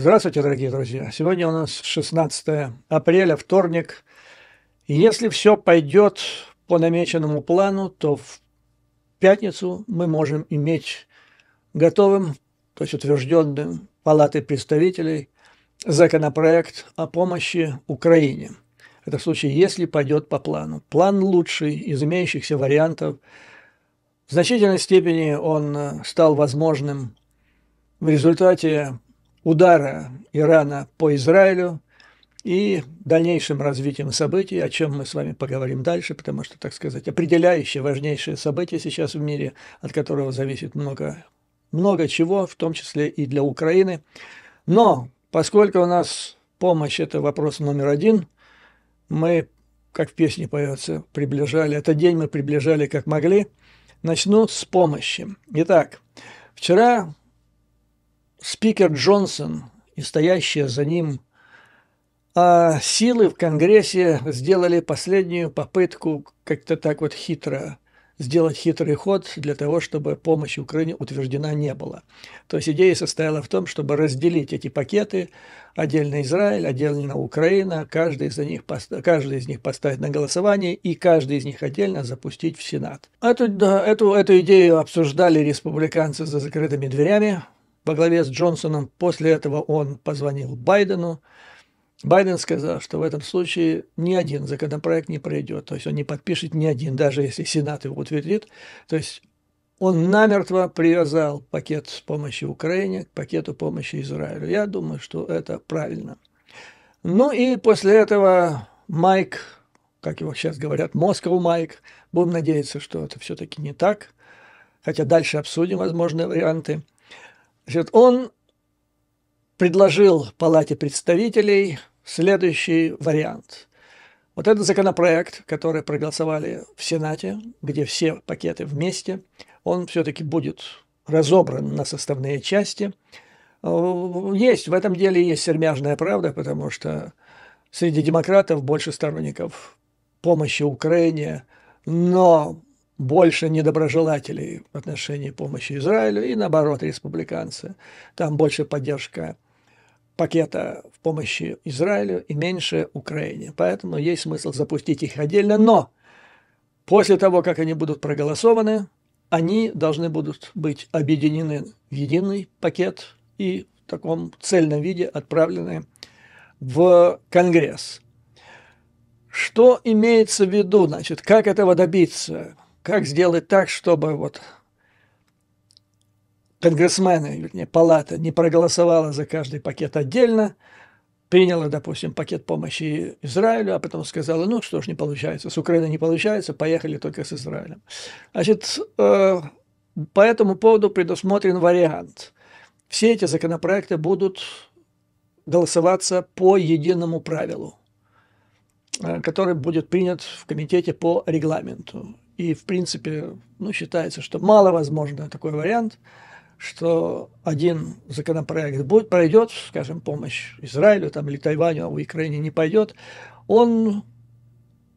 Здравствуйте, дорогие друзья! Сегодня у нас 16 апреля, вторник. И если все пойдет по намеченному плану, то в пятницу мы можем иметь готовым, то есть утвержденным Палатой представителей, законопроект о помощи Украине. Это в случае, если пойдет по плану. План лучший из имеющихся вариантов. В значительной степени он стал возможным в результате удара Ирана по Израилю и дальнейшим развитием событий, о чем мы с вами поговорим дальше, потому что, так сказать, определяющее, важнейшее событие сейчас в мире, от которого зависит много чего, в том числе и для Украины. Но поскольку у нас помощь – это вопрос номер один, мы, как в песне поется, приближали, этот день мы приближали как могли. Начну с помощи. Итак, вчера спикер Джонсон и стоящие за ним силы в Конгрессе сделали последнюю попытку как-то так вот хитро сделать хитрый ход для того, чтобы помощь Украине утверждена не была. То есть идея состояла в том, чтобы разделить эти пакеты, отдельно Израиль, отдельно Украина, каждый из них поставить на голосование и каждый из них отдельно запустить в Сенат. Эту идею обсуждали республиканцы за закрытыми дверями во главе с Джонсоном. После этого он позвонил Байдену. Байден сказал, что в этом случае ни один законопроект не пройдет, то есть он не подпишет ни один, даже если Сенат его утвердит. То есть он намертво привязал пакет помощи Украине к пакету помощи Израилю. Я думаю, что это правильно. Ну и после этого Майк, как его сейчас говорят, Москва Майк, будем надеяться, что это все-таки не так, хотя дальше обсудим возможные варианты. Значит, он предложил Палате представителей следующий вариант. Вот этот законопроект, который проголосовали в Сенате, где все пакеты вместе, он все-таки будет разобран на составные части. В этом деле есть сермяжная правда, потому что среди демократов больше сторонников помощи Украине, но больше недоброжелателей в отношении помощи Израилю, и наоборот, республиканцы. Там больше поддержка пакета в помощи Израилю и меньше Украине. Поэтому есть смысл запустить их отдельно. Но после того, как они будут проголосованы, они должны будут быть объединены в единый пакет и в таком цельном виде отправлены в Конгресс. Что имеется в виду? Значит, как этого добиться? Как сделать так, чтобы вот конгрессмены, вернее, палата не проголосовала за каждый пакет отдельно, приняла, допустим, пакет помощи Израилю, а потом сказала, ну что ж, не получается, с Украиной не получается, поехали только с Израилем. Значит, по этому поводу предусмотрен вариант. Все эти законопроекты будут голосоваться по единому правилу, который будет принят в комитете по регламенту. И, в принципе, считается, что маловозможно такой вариант, что один законопроект пройдет, скажем, помощь Израилю или Тайваню, а у Украины не пойдет, он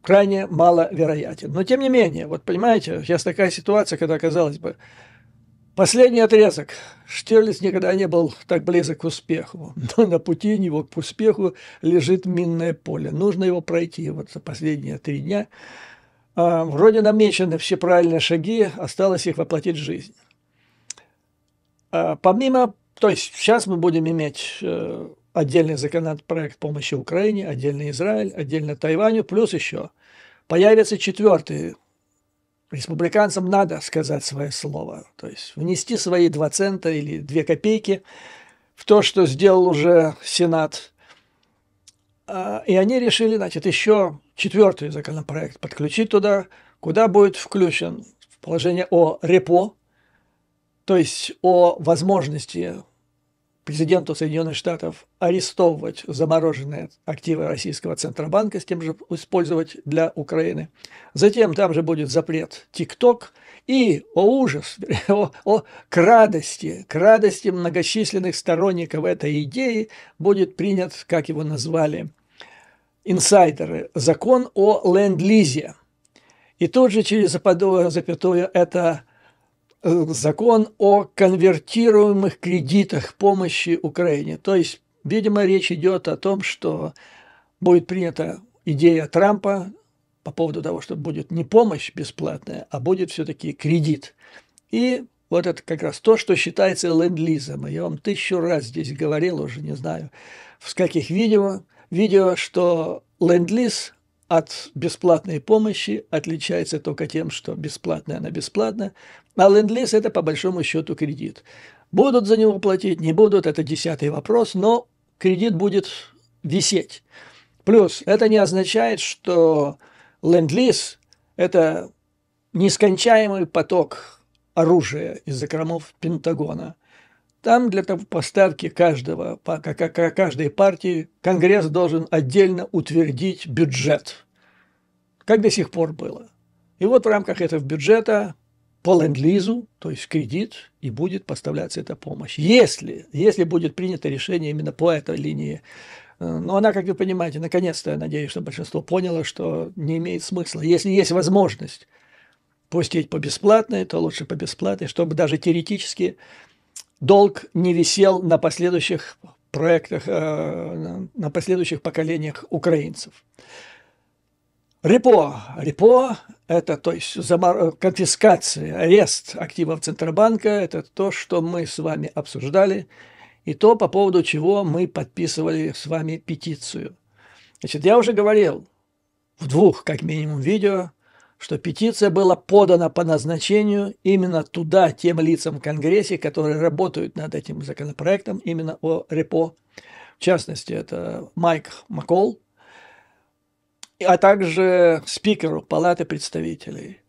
крайне маловероятен. Но, тем не менее, вот понимаете, сейчас такая ситуация, когда, казалось бы, последний отрезок. Штирлиц никогда не был так близок к успеху, но на пути него к успеху лежит минное поле. Нужно его пройти вот за последние 3 дня. Вроде намечены все правильные шаги, осталось их воплотить в жизнь. То есть сейчас мы будем иметь отдельный законопроект помощи Украине, отдельно Израиль, отдельно Тайваню, плюс еще появится 4-й. Республиканцам надо сказать свое слово, то есть внести свои 2 цента или 2 копейки в то, что сделал уже Сенат. И они решили, значит, еще 4-й законопроект подключить туда, куда будет включен положение о репо, то есть о возможности президенту Соединенных Штатов арестовывать замороженные активы российского Центробанка, с тем же использовать для Украины. Затем там же будет запрет ТикТок. И, о ужас, к радости многочисленных сторонников этой идеи будет принят, как его назвали инсайдеры, закон о ленд-лизе. И тут же через запятую это закон о конвертируемых кредитах помощи Украине. То есть Видимо, речь идет о том, что будет принята идея Трампа по поводу того, что будет не помощь бесплатная, а будет все-таки кредит. И вот это как раз то, что считается ленд-лизом. Я вам 1000 раз здесь говорил, уже не знаю, в каких видео, что ленд-лиз от бесплатной помощи отличается только тем, что бесплатная она бесплатна, а ленд-лиз – это по большому счету кредит. Будут за него платить, не будут – это 10-й вопрос, но кредит будет висеть. Плюс это не означает, что ленд-лиз – это нескончаемый поток оружия из закромов Пентагона. Там для поставки каждой партии Конгресс должен отдельно утвердить бюджет, как до сих пор было. И вот в рамках этого бюджета по ленд-лизу, то есть кредит, и будет поставляться эта помощь. Если будет принято решение именно по этой линии. Но она, как вы понимаете, наконец-то, я надеюсь, что большинство поняло, что не имеет смысла. Если есть возможность пустить по бесплатной, то лучше по бесплатной, чтобы даже теоретически долг не висел на последующих проектах, на последующих поколениях украинцев. Репо – это, то есть, конфискация, арест активов Центробанка – это то, что мы с вами обсуждали, и то, по поводу чего мы подписывали с вами петицию. Значит, я уже говорил в 2, как минимум, видео, что петиция была подана по назначению именно туда, тем лицам в Конгрессе, которые работают над этим законопроектом, именно о репо. В частности, это Майк Маккол, а также спикеру Палаты представителей.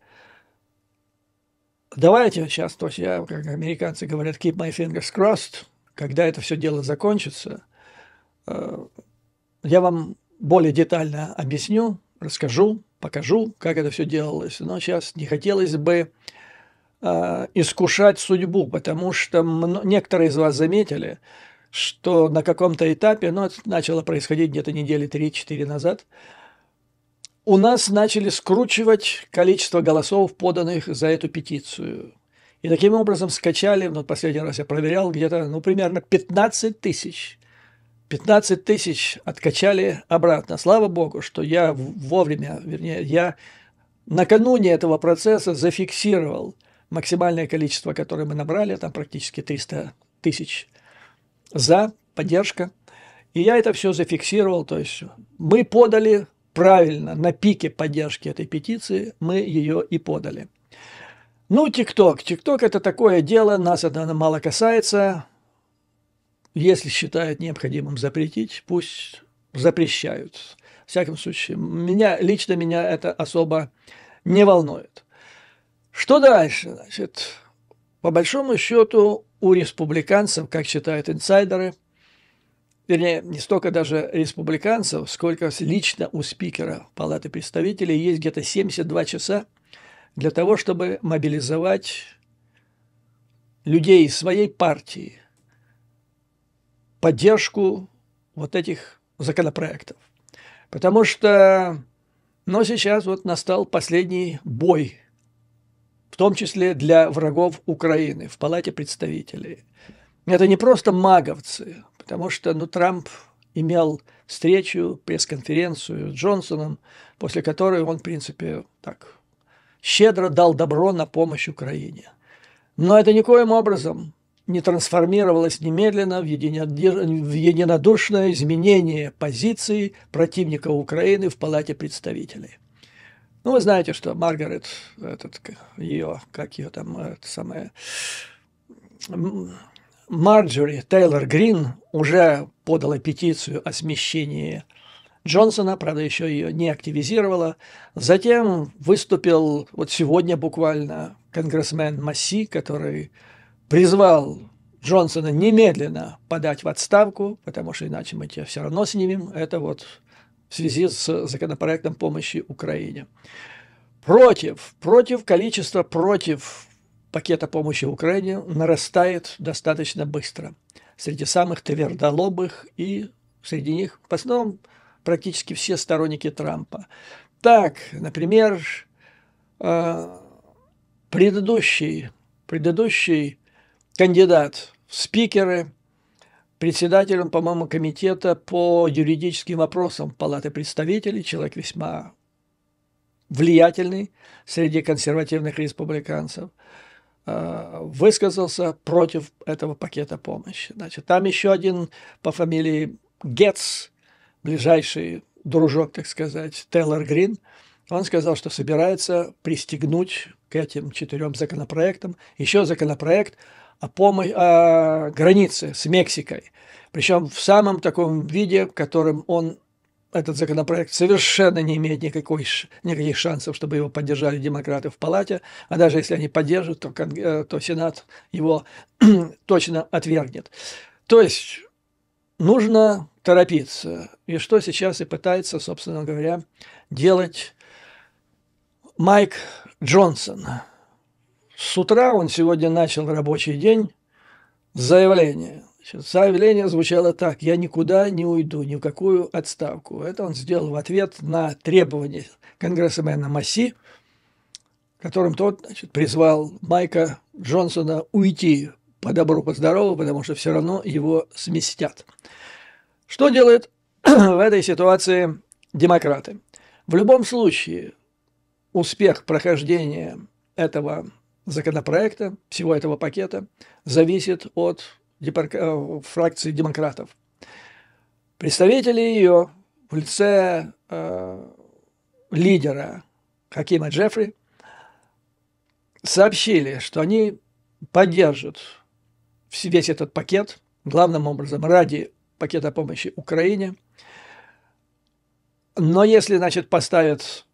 Давайте сейчас, то есть я, как американцы говорят, keep my fingers crossed, когда это все дело закончится, я вам более детально объясню, расскажу, покажу, как это все делалось. Но сейчас не хотелось бы искушать судьбу, потому что некоторые из вас заметили, что на каком-то этапе, это начало происходить где-то недели 3-4 назад, у нас начали скручивать количество голосов, поданных за эту петицию. И таким образом скачали, последний раз я проверял, где-то примерно 15 тысяч. 15 тысяч откачали обратно. Слава богу, что я вовремя, я накануне этого процесса зафиксировал максимальное количество, которое мы набрали, там практически 300 тысяч за, поддержка. И я это все зафиксировал, то есть мы подали правильно, на пике поддержки этой петиции мы ее и подали. ТикТок. ТикТок – это такое дело, нас это мало касается. Если считают необходимым запретить, пусть запрещают. В всяком случае, лично меня это особо не волнует. Что дальше? Значит, по большому счету у республиканцев, как считают инсайдеры, вернее, не столько даже республиканцев, сколько лично у спикера Палаты представителей есть где-то 72 часа для того, чтобы мобилизовать людей из своей партии, поддержку вот этих законопроектов. Потому что, сейчас настал последний бой, в том числе для врагов Украины в Палате представителей. Это не просто маговцы, потому что Трамп имел встречу, пресс-конференцию с Джонсоном, после которой он, в принципе, так щедро дал добро на помощь Украине. Но это никоим образом не трансформировалось немедленно в единодушное изменение позиции противника Украины в Палате представителей. Вы знаете, что Маргарет, Марджори Тейлор Грин уже подала петицию о смещении Джонсона, правда, еще ее не активизировала. Затем выступил сегодня буквально конгрессмен Масси, который призвал Джонсона немедленно подать в отставку, потому что иначе мы тебя все равно снимем. Это в связи с законопроектом помощи Украине. Против пакета помощи Украине нарастает достаточно быстро. Среди самых твердолобых и среди них в основном практически все сторонники Трампа. Так, например, предыдущий кандидат в спикеры председателем, по-моему, комитета по юридическим вопросам Палаты представителей, человек весьма влиятельный среди консервативных республиканцев, высказался против этого пакета помощи. Значит, там еще один по фамилии Гетц, ближайший дружок, так сказать, Тейлор Грин, он сказал, что собирается пристегнуть к этим 4 законопроектам еще законопроект о границе с Мексикой. Причем в самом таком виде, в котором этот законопроект совершенно не имеет никаких шансов, чтобы его поддержали демократы в палате, а даже если они поддержат, то Сенат его точно отвергнет. То есть нужно торопиться. И что сейчас и пытается, собственно говоря, делать Майк Джонсон. С утра он сегодня начал рабочий день с заявления. Заявление звучало так: «Я никуда не уйду, ни в какую отставку». Это он сделал в ответ на требования конгрессмена Масси, которым тот, призвал Майка Джонсона уйти по добру, по здорову, потому что все равно его сместят. Что делают в этой ситуации демократы? В любом случае успех прохождения этого законопроекта, всего этого пакета, зависит от фракции демократов. Представители ее в лице лидера Хакима Джеффри сообщили, что они поддержат весь этот пакет, главным образом ради пакета помощи Украине. Но если, поставят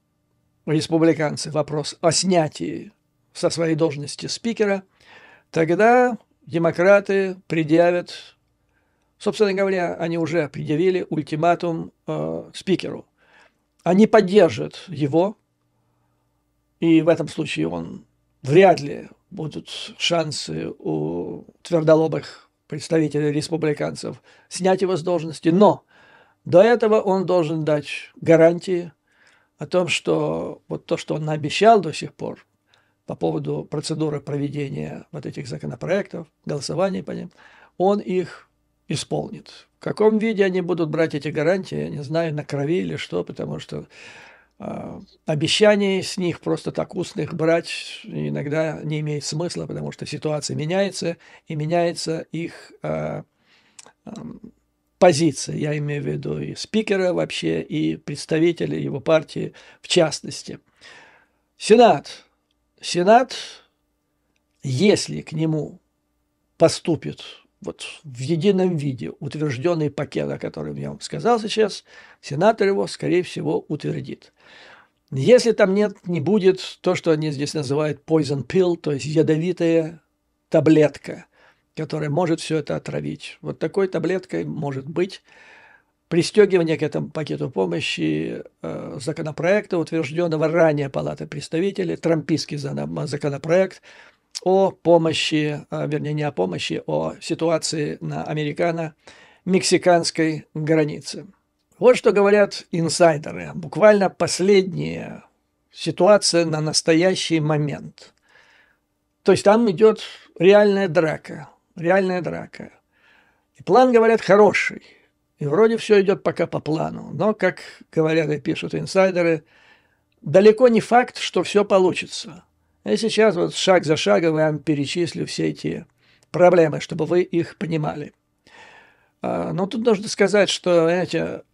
республиканцы вопрос о снятии со своей должности спикера, тогда демократы предъявят, собственно говоря, они уже предъявили ультиматум спикеру. Они поддержат его, и в этом случае вряд ли будут шансы у твердолобых представителей республиканцев снять его с должности, но до этого он должен дать гарантии о том, что вот то, что он наобещал до сих пор по поводу процедуры проведения вот этих законопроектов, голосования по ним, он их исполнит. В каком виде они будут брать эти гарантии, я не знаю, на крови или что, потому что обещаний с них просто так устных брать иногда не имеет смысла, потому что ситуация меняется, и меняется их позиция. Я имею в виду и спикера вообще, и представителей его партии в частности. Сенат, если к нему поступит вот в едином виде утвержденный пакет, о котором я вам сказал сейчас, сенатор его, скорее всего, утвердит. Если там не будет то, что они здесь называют poison pill, то есть ядовитая таблетка, которая может все это отравить. Вот такой таблеткой может быть пристегивание к этому пакету помощи законопроекта, утвержденного ранее Палатой представителей, трампийский законопроект о помощи, вернее, не о помощи, о ситуации на американо-мексиканской границе. Вот что говорят инсайдеры. Буквально последняя ситуация на настоящий момент. То есть там идет реальная драка. И план, говорят, хороший. И вроде все идет пока по плану. Но, как говорят и пишут инсайдеры, далеко не факт, что все получится. Я сейчас вот шаг за шагом вам перечислю все эти проблемы, чтобы вы их понимали. Но тут нужно сказать, что это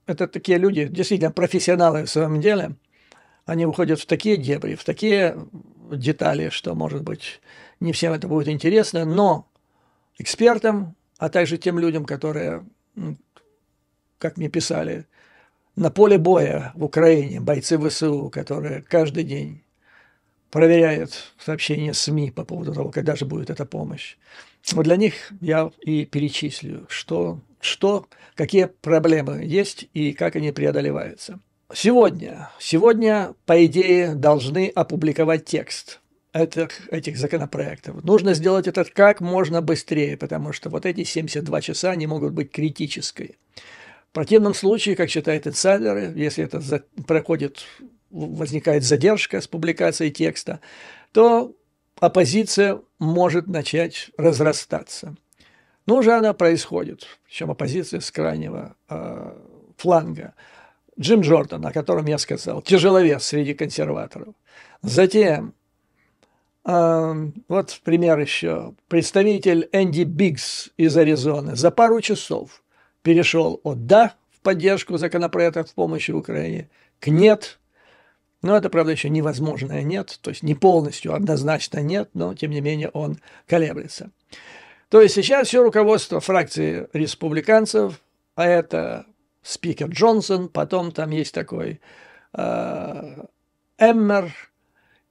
такие люди, действительно профессионалы в своем деле. Они уходят в такие дебри, в такие детали, что, может быть, не всем это будет интересно, но экспертам, а также тем людям, которые, как мне писали, на поле боя в Украине, бойцы ВСУ, которые каждый день проверяют сообщения СМИ по поводу того, когда же будет эта помощь. Вот для них я и перечислю, какие проблемы есть и как они преодолеваются. Сегодня, по идее, должны опубликовать текст этих законопроектов. Нужно сделать это как можно быстрее, потому что вот эти 72 часа не могут быть критической. В противном случае, как считают инсайдеры, если это возникает задержка с публикацией текста, то оппозиция может начать разрастаться. Но уже она происходит, причем оппозиция с крайнего фланга. Джим Джордан, о котором я сказал, тяжеловес среди консерваторов. Затем, вот пример еще, представитель Энди Биггс из Аризоны за пару часов перешел от «да» в поддержку законопроекта в помощи Украине к «нет». Но это, правда, еще невозможное «нет», то есть не полностью, однозначно «нет», но, тем не менее, он колеблется. То есть сейчас все руководство фракции республиканцев, а это спикер Джонсон, потом там есть такой Эммер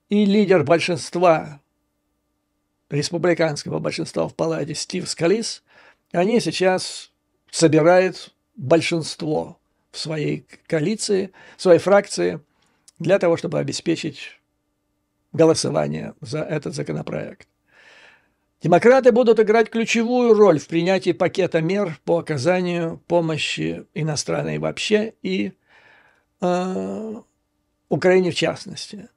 и лидер большинства, республиканского большинства в палате Стив Скалис, они сейчас собирают большинство в своей коалиции, в своей фракции для того, чтобы обеспечить голосование за этот законопроект. Демократы будут играть ключевую роль в принятии пакета мер по оказанию помощи иностранной вообще и Украине в частности.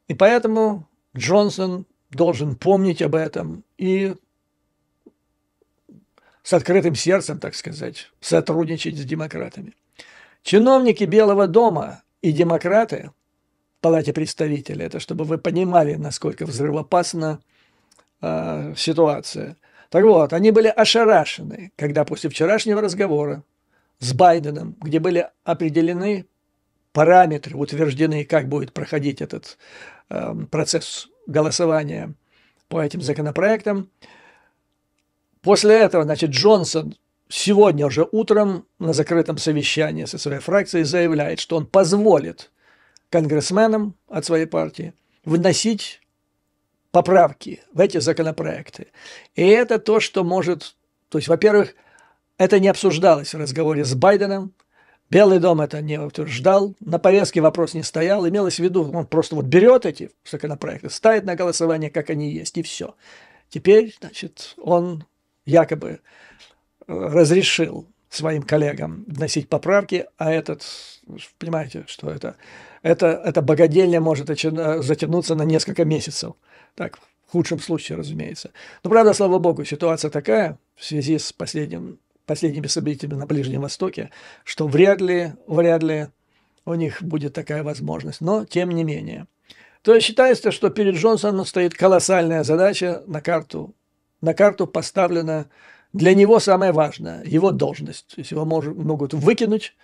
И поэтому Джонсон должен помнить об этом и с открытым сердцем, так сказать, сотрудничать с демократами. Чиновники Белого дома и демократы в Палате представителей, это чтобы вы понимали, насколько взрывоопасна ситуация. Так вот, они были ошарашены, когда после вчерашнего разговора с Байденом, где были определены параметры, утверждены, как будет проходить этот процесс голосования по этим законопроектам, после этого, значит, Джонсон сегодня уже утром на закрытом совещании со своей фракцией заявляет, что он позволит конгрессменам от своей партии вносить поправки в эти законопроекты. И это то, что может... То есть, во-первых, это не обсуждалось в разговоре с Байденом, Белый дом это не утверждал, на повестке вопрос не стоял, имелось в виду, он просто вот берет эти законопроекты, ставит на голосование, как они есть, и все. Теперь, значит, он якобы разрешил своим коллегам вносить поправки, а этот, понимаете, что это богадельня может затянуться на несколько месяцев. Так, в худшем случае, разумеется. Но, правда, слава богу, ситуация такая в связи с последними событиями на Ближнем Востоке, что вряд ли у них будет такая возможность. Но, тем не менее. То есть считается, что перед Джонсоном стоит колоссальная задача, на карту поставлена для него самое важное, его должность. То есть его могут выкинуть,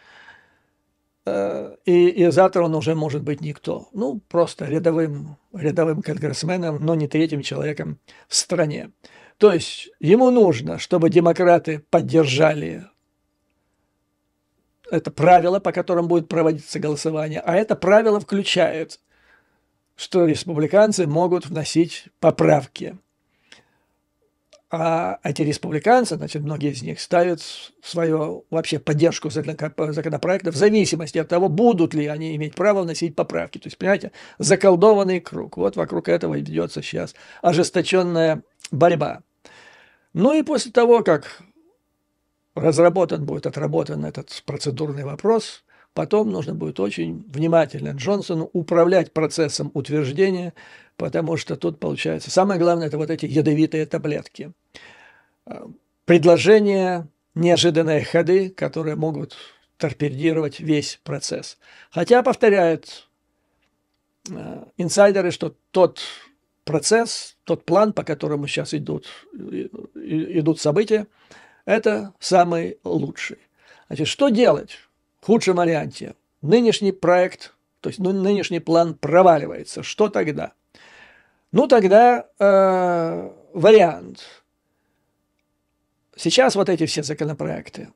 и завтра он уже может быть никто. Ну, просто рядовым конгрессменом, но не третьим человеком в стране. То есть ему нужно, чтобы демократы поддержали это правило, по которым будет проводиться голосование. А это правило включает, что республиканцы могут вносить поправки. А эти республиканцы, значит, многие из них ставят свою вообще поддержку законопроекта в зависимости от того, будут ли они иметь право вносить поправки. То есть, понимаете, заколдованный круг. Вот вокруг этого ведется сейчас ожесточенная борьба. Ну и после того, как будет отработан этот процедурный вопрос, потом нужно будет очень внимательно Джонсону управлять процессом утверждения, потому что тут получается... Самое главное – это вот эти ядовитые таблетки. Предложения, неожиданные ходы, которые могут торпедировать весь процесс. Хотя, повторяют инсайдеры, что тот процесс, тот план, по которому сейчас идут события, это самый лучший. Значит, что делать в худшем варианте? Нынешний проект, то есть нынешний план проваливается. Что тогда? Ну, тогда вариант. Сейчас вот эти все законопроекты,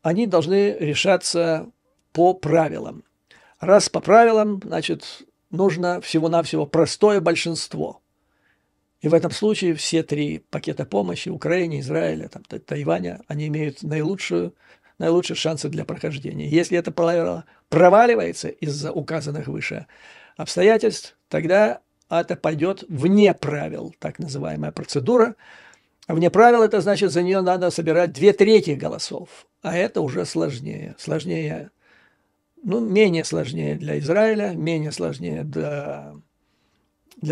они должны решаться по правилам. Раз по правилам, значит, нужно всего-навсего простое большинство. И в этом случае все три пакета помощи Украине, Израиля, Тайваня, они имеют наилучшие шансы для прохождения. Если это правило проваливается из-за указанных выше обстоятельств, тогда это пойдет вне правил, так называемая процедура. А вне правил это значит, за нее надо собирать 2/3 голосов. А это уже сложнее. Менее сложнее для Израиля, менее сложнее для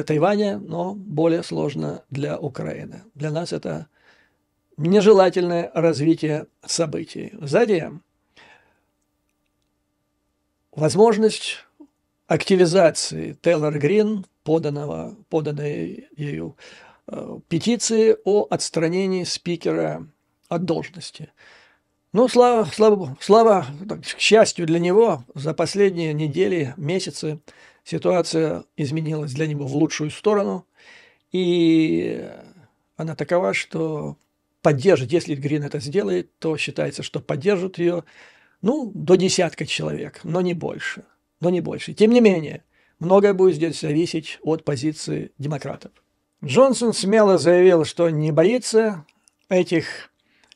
Тайваня, но более сложно для Украины. Для нас это нежелательное развитие событий. Затем возможность активизации Тейлор Грин, поданной ею петиции о отстранении спикера от должности. Ну, к счастью для него, за последние недели, месяцы ситуация изменилась для него в лучшую сторону, и она такова, что поддержит, если Грин это сделает, то считается, что поддержит ее, ну, до десятка человек, но не больше. Но не больше. Тем не менее, многое будет здесь зависеть от позиции демократов. Джонсон смело заявил, что не боится этих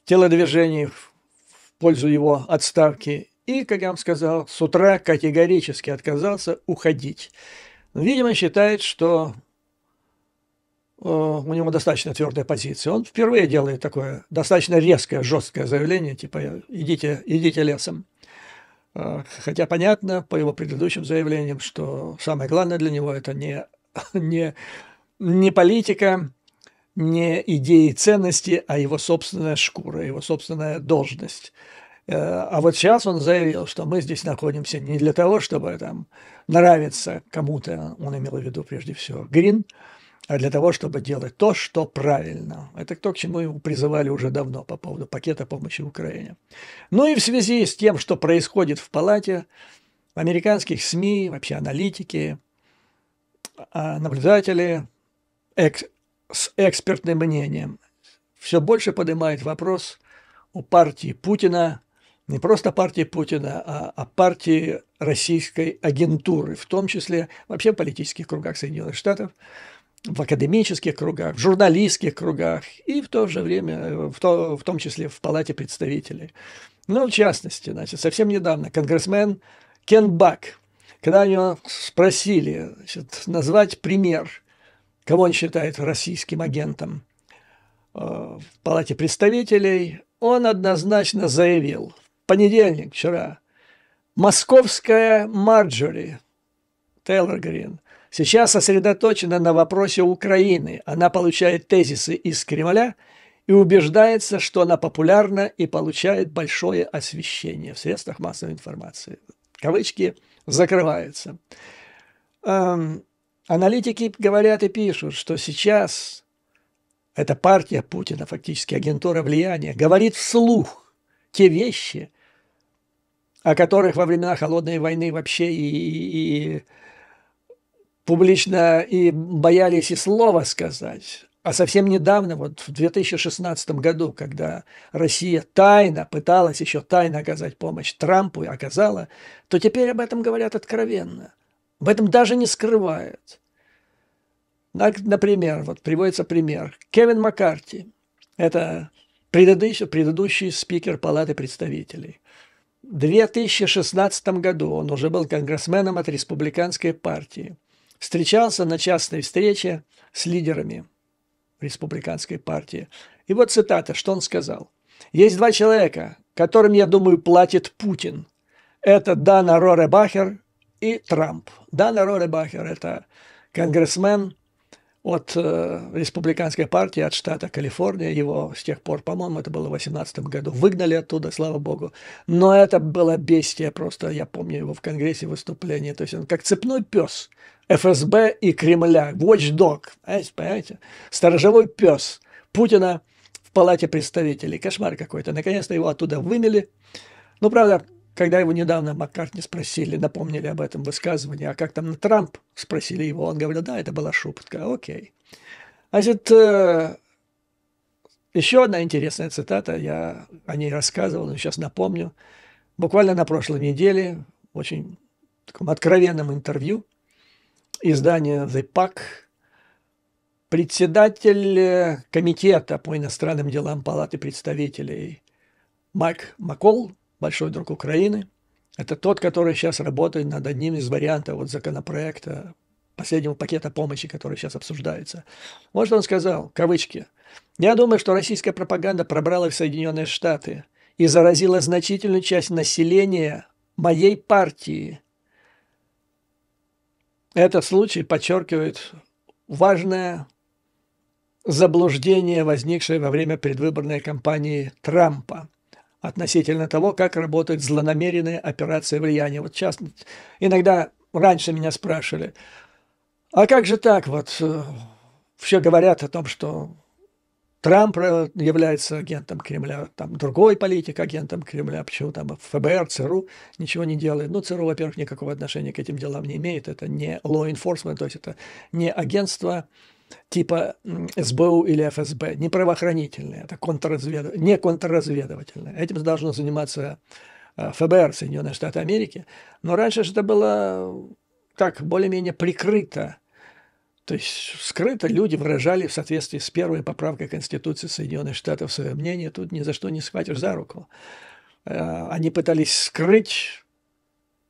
телодвижений в пользу его отставки и, как я вам сказал, с утра категорически отказался уходить. Видимо, считает, что у него достаточно твердая позиция. Он впервые делает такое достаточно резкое, жесткое заявление, типа идите лесом. Хотя понятно по его предыдущим заявлениям, что самое главное для него это не политика, не идеи и ценности, а его собственная шкура, его собственная должность. А вот сейчас он заявил, что мы здесь находимся не для того, чтобы там нравиться кому-то, он имел в виду прежде всего Грин, а для того, чтобы делать то, что правильно. Это то, к чему его призывали уже давно по поводу пакета помощи Украине. Ну и в связи с тем, что происходит в палате, американских СМИ, вообще аналитики, наблюдатели с экспертным мнением все больше поднимает вопрос о партии Путина, не просто партии Путина, а о партии российской агентуры, в том числе вообще в политических кругах Соединенных Штатов, в академических кругах, в журналистских кругах и в то же время, в том числе в Палате представителей. Ну, в частности, значит, совсем недавно конгрессмен Кен Бак, когда у него спросили, значит, назвать пример, кого он считает российским агентом в Палате представителей, он однозначно заявил, в понедельник, вчера, московская Марджори Тейлор Грин сейчас сосредоточена на вопросе Украины. Она получает тезисы из Кремля и убеждается, что она популярна и получает большое освещение в средствах массовой информации. Кавычки закрываются. Аналитики говорят и пишут, что сейчас эта партия Путина, фактически агентура влияния, говорит вслух те вещи, о которых во времена Холодной войны вообще и публично и боялись и слова сказать. А совсем недавно, вот в 2016 году, когда Россия пыталась еще тайно оказать помощь Трампу и оказала, то теперь об этом говорят откровенно. Об этом даже не скрывают. Например, вот приводится пример. Кевин Маккарти, это предыдущий спикер Палаты представителей. В 2016 году он уже был конгрессменом от республиканской партии. Встречался на частной встрече с лидерами республиканской партии. И вот цитата, что он сказал. «Есть два человека, которым, я думаю, платит Путин. Это Дана Роребахер и Трамп». Дана Роребахер – это конгрессмен от республиканской партии, от штата Калифорния. Его с тех пор, по-моему, это было в 2018 году, выгнали оттуда, слава богу. Но это было бестия просто, я помню его в Конгрессе выступление. То есть он как цепной пес ФСБ и Кремля, watchdog, понимаете, сторожевой пес Путина в Палате представителей. Кошмар какой-то. Наконец-то его оттуда вымели. Ну, правда, когда его недавно Маккартни спросили, напомнили об этом высказывании, а как там на Трамп, спросили его, он говорил, да, это была шутка, окей. Значит, еще одна интересная цитата, я о ней рассказывал, но сейчас напомню. Буквально на прошлой неделе, в очень таком откровенном интервью, издание The Pack, председатель комитета по иностранным делам Палаты представителей Майк Маккол, большой друг Украины, это тот, который сейчас работает над одним из вариантов вот законопроекта, последнего пакета помощи, который сейчас обсуждается. Вот что он сказал, кавычки, «Я думаю, что российская пропаганда пробрала в Соединенные Штаты и заразила значительную часть населения моей партии. Этот случай подчеркивает важное заблуждение, возникшее во время предвыборной кампании Трампа относительно того, как работает злонамеренная операция влияния. Вот сейчас иногда раньше меня спрашивали, а как же так вот все говорят о том, что Трамп является агентом Кремля, там другой политик агентом Кремля, почему там ФБР, ЦРУ ничего не делает. Ну, ЦРУ, во-первых, никакого отношения к этим делам не имеет, это не law enforcement, то есть это не агентство типа СБУ или ФСБ, не правоохранительное, это не контрразведывательное. Этим должно заниматься ФБР, Соединенные Штаты Америки. Но раньше же это было так более-менее прикрыто. То есть скрыто люди выражали в соответствии с первой поправкой Конституции Соединенных Штатов свое мнение. Тут ни за что не схватишь за руку. Они пытались скрыть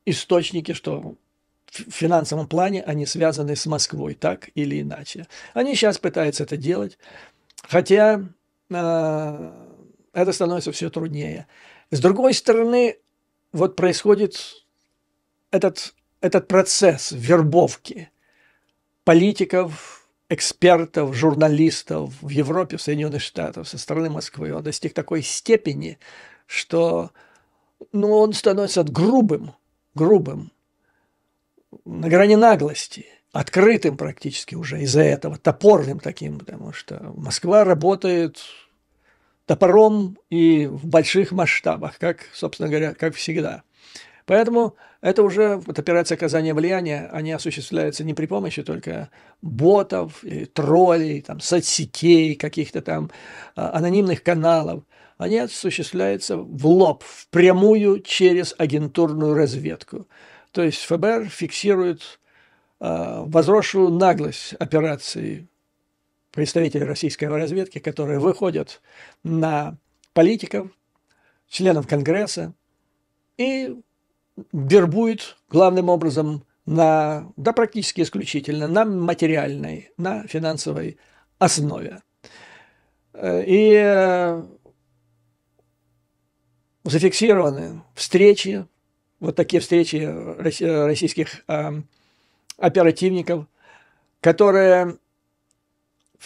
источники, что в финансовом плане они связаны с Москвой, так или иначе. Они сейчас пытаются это делать, хотя это становится все труднее. С другой стороны, вот происходит этот процесс вербовки политиков, экспертов, журналистов в Европе, в Соединенных Штатах со стороны Москвы. Он достиг такой степени, что он становится грубым, на грани наглости, открытым практически уже из-за этого, топорным таким, потому что Москва работает топором и в больших масштабах, как, собственно говоря, как всегда. Поэтому это уже вот операция оказания влияния, они осуществляются не при помощи только ботов, или троллей, там, соцсетей, каких-то там анонимных каналов. Они осуществляются в лоб, впрямую через агентурную разведку. То есть ФБР фиксирует возросшую наглость операций представителей российской разведки, которые выходят на политиков, членов Конгресса и вербует главным образом практически исключительно на материальной, на финансовой основе. И зафиксированы встречи, вот такие встречи российских оперативников, которые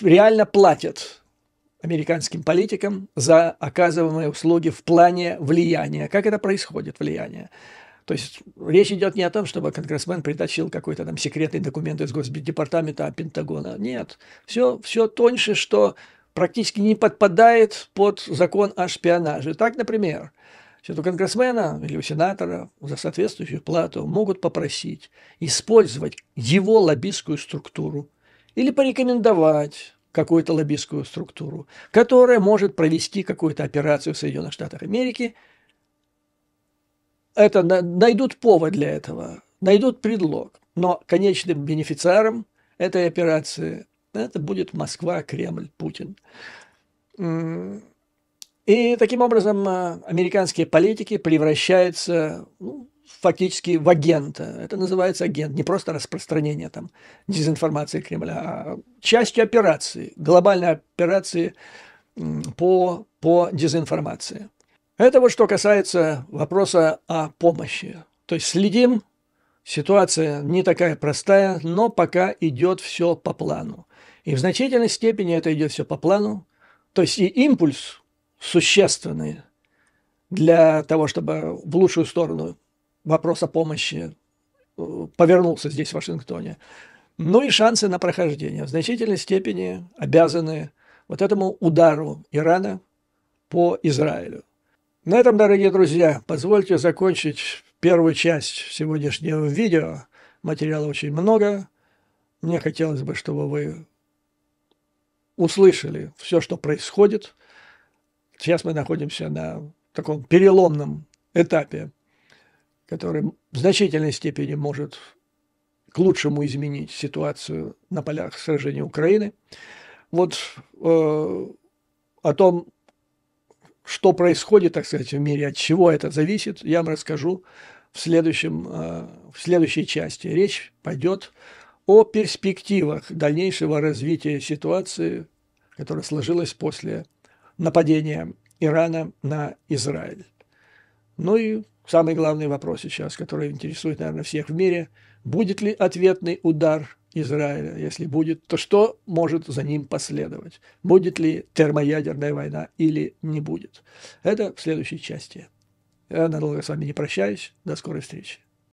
реально платят американским политикам за оказываемые услуги в плане влияния. Как это происходит, влияние? То есть речь идет не о том, чтобы конгрессмен притащил какой-то там секретный документ из Госдепартамента, Пентагона. Нет, все тоньше, что практически не подпадает под закон о шпионаже. Так, например, у конгрессмена или у сенатора за соответствующую плату могут попросить использовать его лоббистскую структуру или порекомендовать какую-то лоббистскую структуру, которая может провести какую-то операцию в Соединенных Штатах Америки. Это найдут повод для этого, найдут предлог. Но конечным бенефициаром этой операции это будет Москва, Кремль, Путин. И таким образом американские политики превращаются фактически в агента. Это называется агент, не просто распространение там дезинформации Кремля, а частью операции, глобальной операции по дезинформации. Это вот что касается вопроса о помощи. То есть следим, ситуация не такая простая, но пока идет все по плану. И в значительной степени это идет все по плану. То есть и импульс существенный для того, чтобы в лучшую сторону вопрос о помощи повернулся здесь, в Вашингтоне. Ну и шансы на прохождение в значительной степени обязаны вот этому удару Ирана по Израилю. На этом, дорогие друзья, позвольте закончить первую часть сегодняшнего видео. Материала очень много. Мне хотелось бы, чтобы вы услышали все, что происходит. Сейчас мы находимся на таком переломном этапе, который в значительной степени может к лучшему изменить ситуацию на полях сражения Украины. Вот о том, что происходит, так сказать, в мире, от чего это зависит, я вам расскажу в следующей части. Речь пойдет о перспективах дальнейшего развития ситуации, которая сложилась после нападения Ирана на Израиль. Ну и самый главный вопрос сейчас, который интересует, наверное, всех в мире: будет ли ответный удар Израиля, если будет, то что может за ним последовать? Будет ли термоядерная война или не будет? Это в следующей части. Я надолго с вами не прощаюсь. До скорой встречи.